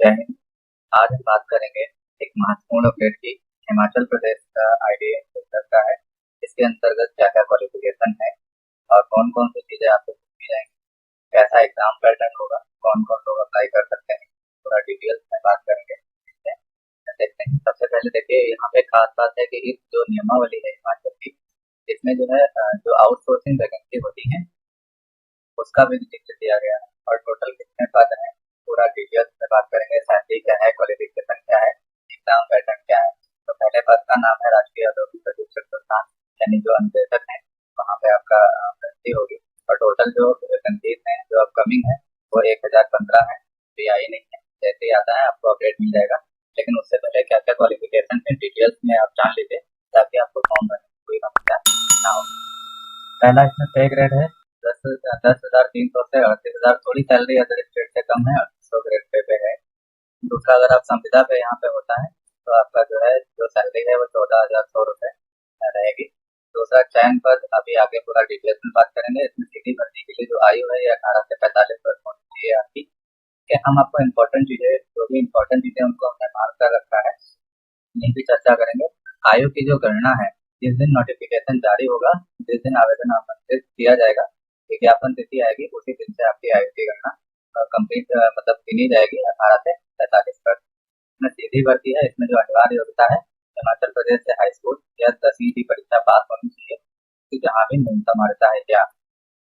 जय हिंद। आज हम बात करेंगे एक महत्वपूर्ण अपडेट की। हिमाचल प्रदेश का आईडीए का है। इसके अंतर्गत क्या क्या क्वालिफिकेशन है और कौन कौन सी चीजें आपको पूछी जाएंगी, कैसा एग्जाम पैटर्न होगा, कौन कौन लोग अप्लाई कर सकते हैं, पूरा डिटेल्स में बात करेंगे। ठीक है, देखते हैं। सबसे पहले देखिए, यहाँ पे खास बात है कि इस जो नियमावली है हिमाचल की, इसमें जो है जो आउटसोर्सिंग वैकेंसी होती है उसका भी जिक्र दिया गया है और टोटल कितने पद हैं पूरा डिटेल्स में बात करेंगे। सैलरी क्या है, क्वालिफिकेशन क्या है, एग्जाम पैटर्न क्या है। तो पहले पद का नाम है राष्ट्रीय औद्योगिक प्रशिक्षण संस्थान, यानी जो अनुदेशक है वहाँ पे आपका भर्ती होगी। और टोटल जो वैकेंसीज हैं जो अपकमिंग है वो 1015 है। तो आई नहीं है, जैसे ही आता है आपको अपडेट मिल जाएगा। लेकिन उससे पहले क्या क्या क्वालिफिकेशन है डिटेल्स में आप जान लीजिए, ताकि आपको फॉर्म भरने में कोई समस्या ना हो। पहला इसमें पे ग्रेड है 10,300 से 38,000। थोड़ी सैलरी अदर स्टेट से कम है, 3800 ग्रेड पे है। दूसरा, अगर आप संविदा पे यहाँ पे होता है तो आपका जो है जो सैलरी है वो 14,100 रुपये रहेगी। दूसरा, चयन पद अभी आगे पूरा डिटेल्स में बात करेंगे। इसमें सीधी भर्ती के लिए जो आयु है ये 18 से 45 वर्ष होनी चाहिए आपकी। कि हम आपको इम्पोर्टेंट चीजें, जो भी इम्पोर्टेंट चीजें उनको हमने मार्क कर रखा है, इन्हीं की चर्चा करेंगे। आयु की जो गणना है, जिस दिन नोटिफिकेशन जारी होगा, जिस दिन आवेदन आमंत्रित किया जाएगा, विज्ञापन तिथि आएगी, उसी दिन से आपकी आयु की गणना कंप्लीट मतलब गिनी जाएगी 18 से 45 वर्ष। इसमें सीधी भर्ती है। इसमें जो अनिवार्य योग्यता है, हिमाचल प्रदेश से हाई स्कूल या 10वीं की परीक्षा पास होनी चाहिए, कि जहाँ भी न्यूनतम अर्हता है। क्या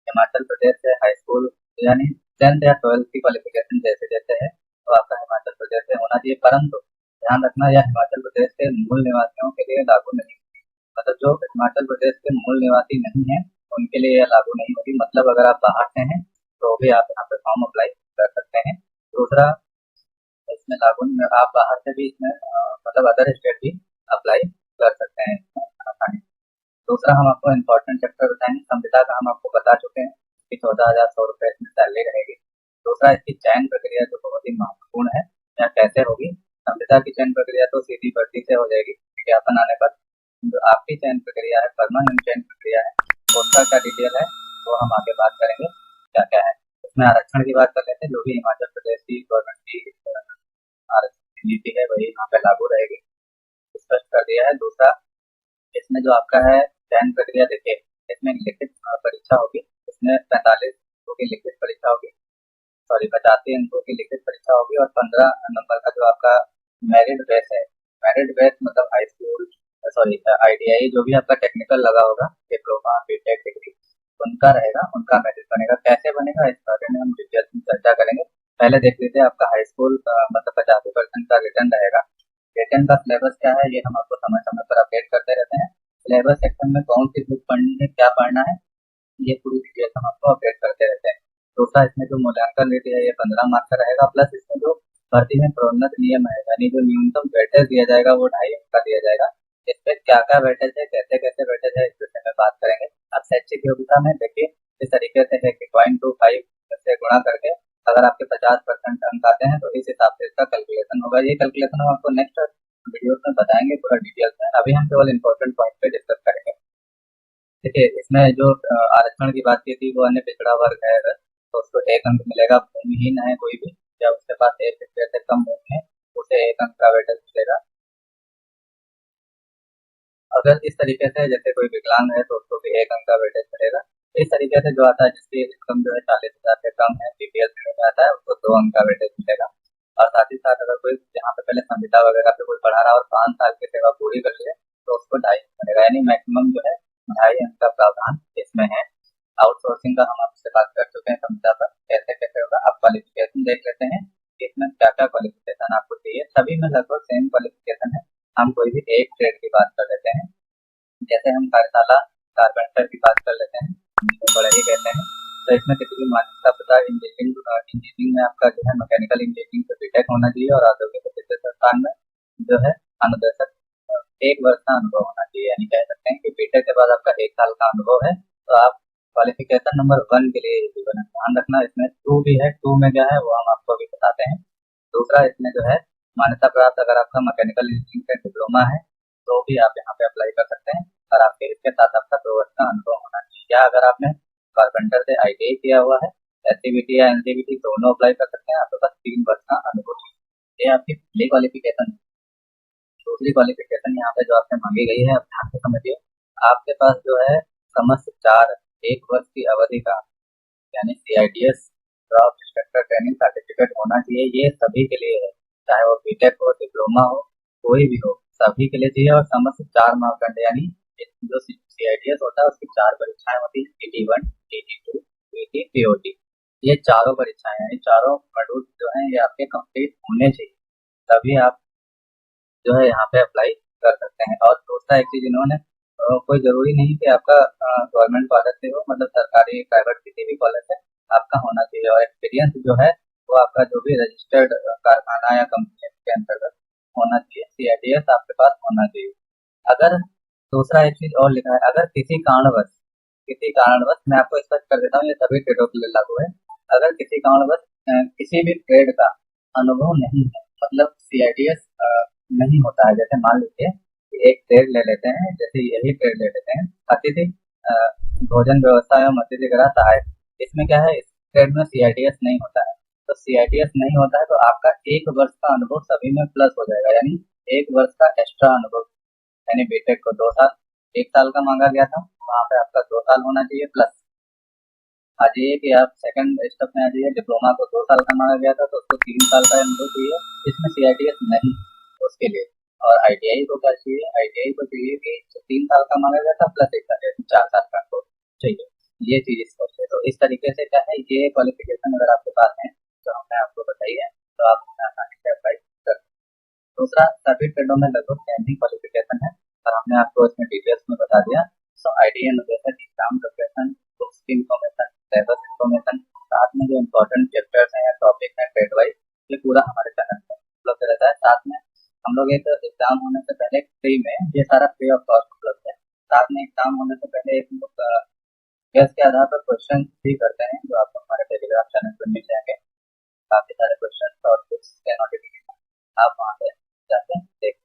हिमाचल प्रदेश से हाई स्कूल यानी 10th या 12th की क्वालिफिकेशन जैसे जैसे है तो आपका हिमाचल प्रदेश से होना चाहिए। परंतु ध्यान रखना, यह हिमाचल प्रदेश के मूल निवासियों के लिए लागू नहीं, मतलब जो हिमाचल प्रदेश के मूल निवासी नहीं है उनके लिए यह लागू नहीं होगी। मतलब अगर आप बाहर से हैं तो भी आप यहाँ पे फॉर्म अप्लाई कर सकते हैं। दूसरा, इसमें लागू नहीं, आप बाहर से भी इसमें मतलब अदर स्टेट भी अप्लाई कर सकते हैं आसानी से। दूसरा, हम आपको इम्पोर्टेंट चैप्टर बताएंगे। संविदा का हम आपको बता चुके हैं कि 14,100 रुपये इसमें सैलरी रहेगी। दूसरा, इसकी चयन प्रक्रिया जो बहुत ही महत्वपूर्ण है, या कैसे होगी। संविदा की चयन प्रक्रिया तो सीधी भर्ती से हो जाएगी विज्ञापन आने पर। जो आपकी चयन प्रक्रिया है, परमानेंट चयन प्रक्रिया है, उसका क्या डिटेल है वो हम आगे बात करेंगे क्या क्या है। इसमें आरक्षण की बात कर लेते हैं। जो भी हिमाचल प्रदेश की गवर्नमेंट की आरक्षण नीति है वही यहाँ पे लागू रहेगी, स्पष्ट कर दिया है। दूसरा, इसमें जो आपका है चयन प्रक्रिया, देखिए इसमें लिखित परीक्षा होगी। इसमें 45 अंकों की लिखित परीक्षा होगी, सॉरी 85 अंकों की लिखित परीक्षा होगी। और 15 नंबर का जो आपका मेरिट बेस है, मेरिट बेस मतलब हाई स्कूल, सॉरी आईटीआई, जो भी आपका टेक्निकल लगा होगा, डिप्लोमा बीटेक डिग्री, उनका रहेगा, उनका मेरिट बनेगा। कैसे बनेगा इस बारे में हम डिटेल्स में चर्चा करेंगे। पहले देख लीजिए, आपका हाई स्कूल मतलब 85% का रिटर्न रहेगा। रिटर्न का सिलेबस क्या है ये हम आपको समय समय पर अपडेट करते रहते हैं। सिलेबस सेक्शन में कौन सी बुक पढ़नी है, क्या पढ़ना है, ये पूरी डिटेल्स हम आपको अपडेट करते रहते हैं। दूसरा, इसमें जो मूल्यांकन नीति है ये 15 मार्क्स का रहेगा। प्लस इसमें जो भर्ती में प्रोन्नत नियम है, यानी जो न्यूनतम वेटेज दिया जाएगा वो 2.5 अंक का दिया जाएगा। इस पे क्या क्या वेटेज है, कैसे कैसे वेटेज है, इस विषय में बात करेंगे। अब शैक्षिक योग्यता में देखिए इस तरीके से है कि 0.25 से गुणा करके अगर आपके 50% अंक आते हैं तो इस हिसाब से इसका कैलकुलेशन होगा। ये कैलकुलेशन हम आपको नेक्स्ट वीडियो में बताएंगे पूरा डिटेल्स में। अभी हम केवल इंपॉर्टेंट पॉइंट पे डिस्कस करेंगे। देखिए, इसमें जो आरक्षण की बात की थी, वो अन्य पिछड़ा वर्ग है, अगर तो उसको 1 अंक मिलेगा। भूमिहीन है कोई भी या उसके पास 1 हेक्टेयर से कम भूमि है, उसे 1 अंक का वेटेज मिलेगा। अगर इस तरीके से जैसे कोई विकलांग है तो उसको भी 1 अंक का वेटेज मिलेगा। इस तरीके से जो आता है जिसकी इनकम जो है 40,000 से कम है, बीपीएल श्रेणी में आता है, उसको 2 अंक का वेटेज मिलेगा। और साथ ही साथ अगर कोई यहाँ पे पहले संविदा वगैरह पे कोई पढ़ा रहा और 5 साल की सेवा पूरी कर ले तो उसको 2.5 मिलेगा, यानी मैक्सिमम जो है 2.5 अंक का प्रावधान इसमें है। आउटसोर्सिंग का हम आपसे बात कर चुके हैं, संविदा पर कैसे कैसे होगा। आप क्वालिफिकेशन देख लेते हैं कि इसमें क्या क्या क्वालिफिकेशन आपको चाहिए। सभी में लगभग सेम क्वालिफिकेशन है। हम कोई भी एक ट्रेड की बात कर लेते हैं। जैसे हम कार्यशाला कारपेंटर की बात कर लेते हैं, जिसको बढ़ई कहते हैं। तो इसमें किसी भी मान्यता पता इंजीनियरिंग में आपका जो है मैकेनिकल इंजीनियरिंग से बीटेक होना चाहिए और औद्योगिक प्रशिक्षण संस्थान में जो है अनुदेशक 1 वर्ष का अनुभव होना चाहिए। यानी कह सकते हैं कि बीटेक के बाद आपका 1 साल का अनुभव है तो आप क्वालिफिकेशन नंबर 1 के लिए एलिजिबल है। ध्यान रखना, इसमें 2 भी है, 2 में क्या है वो हम आपको अभी बताते हैं। दूसरा, इसमें जो है मान्यता प्राप्त अगर आपका मैकेनिकल इंजीनियरिंग का डिप्लोमा है तो भी आप यहाँ पे अप्लाई कर सकते हैं। और आपके इसके साथ आपका 2 वर्ष का अनुभव होना चाहिए। या अगर आपने कारपेंटर से आईटीआई किया हुआ है, एससीबीटी या एनसीबीटी दोनों अप्लाई कर सकते हैं, आपके पास 3 वर्ष का अनुभव चाहिए। ये आपकी पहली क्वालिफिकेशन है। दूसरी क्वालिफिकेशन यहाँ पे जो आपसे मांगी गई है, अब ध्यान से समझिए। आपके पास जो है समस्त चार 1 वर्ष की अवधि का, यानी CITS draft instructor training certificate होना चाहिए। ये सभी के लिए है, चाहे वो बीटेक हो, डिप्लोमा हो, कोई भी हो, सभी के लिए चाहिए। और समस्त चार मापदंड, यानी जो CITS होता है उसकी चार परीक्षाएं होती है, TT1, TT2, PT, POT। ये चारों परीक्षाएं, यानी चारों मॉड्यूल जो हैं ये आपके कंप्लीट होने चाहिए, तभी आप जो है यहाँ पे अप्लाई कर सकते हैं। और दूसरा एक चीज इन्होंने कोई जरूरी नहीं कि आपका गवर्नमेंट कॉलेज से हो, मतलब सरकारी प्राइवेट किसी भी कॉलेज से आपका होना चाहिए। और एक्सपीरियंस जो है वो आपका जो भी रजिस्टर्ड कारखाना या कंपनी के अंतर्गत होना चाहिए, CITS आपके पास होना चाहिए। अगर दूसरा एक चीज और लिखा है, अगर किसी कारणवश मैं आपको स्पष्ट कर देता हूँ, ये सभी ट्रेडों के लिए लागू है। अगर किसी कारणवश किसी भी ट्रेड का अनुभव नहीं है, मतलब CITS नहीं होता है, जैसे मान लीजिए कि एक ट्रेड ले लेते हैं, जैसे यही ट्रेड ले लेते हैं, अतिथि अ, भोजन व्यवस्था एवं अतिथि गृह सहायक। इसमें क्या है, इस ट्रेड में CITS नहीं होता है। तो CITS नहीं होता है तो आपका 1 वर्ष का अनुभव सभी में प्लस हो जाएगा, यानी 1 वर्ष का एक्स्ट्रा अनुभव। यानी बीटेक को 2 साल, 1 साल का मांगा गया था, वहाँ पे आपका 2 साल होना चाहिए प्लस। आ जाइए कि आप सेकंड स्टेप में आ जाइए, डिप्लोमा को 2 साल का मांगा गया था तो उसको 3 साल का अनुभव चाहिए, इसमें CITS नहीं उसके लिए। और ITI को क्या चाहिए, ITI को चाहिए कि जो 3 साल का मांगा गया था प्लस 1 साल, यानी 4 साल का अनुभव चाहिए। ये चीज इसको है। तो इस तरीके से क्या है, ये क्वालिफिकेशन अगर आपके पास है तो हमने आपको बताई है, तो आप उसमें आसानी से अप्लाई कर। दूसरा, सभी ट्रेडों में लगभग सेम ही क्वालिफिकेशन है, और हमने आपको इसमें डिटेल्स में बता दिया। So ID annotation, exam preparation, books की इंफॉर्मेशन, सिलेबस इंफॉर्मेशन, साथ में जो इम्पोर्टेंट चैप्टर्स हैं या टॉपिक हैं ट्रेड वाइज, ये पूरा हमारे चैनल में उपलब्ध रहता है। साथ में हम लोग एक एग्जाम होने से पहले फ्री में, ये सारा फ्री ऑफ कॉस्ट उपलब्ध है। साथ में एग्जाम होने से पहले एक गेस्ट के आधार पर क्वेश्चन भी करते हैं, जो आपको हमारे टेलीग्राम चैनल पर मिल जाएंगे। काफी सारे क्वेश्चन और कुछ नोटिफिकेशन आप वहाँ पे जाते हैं देख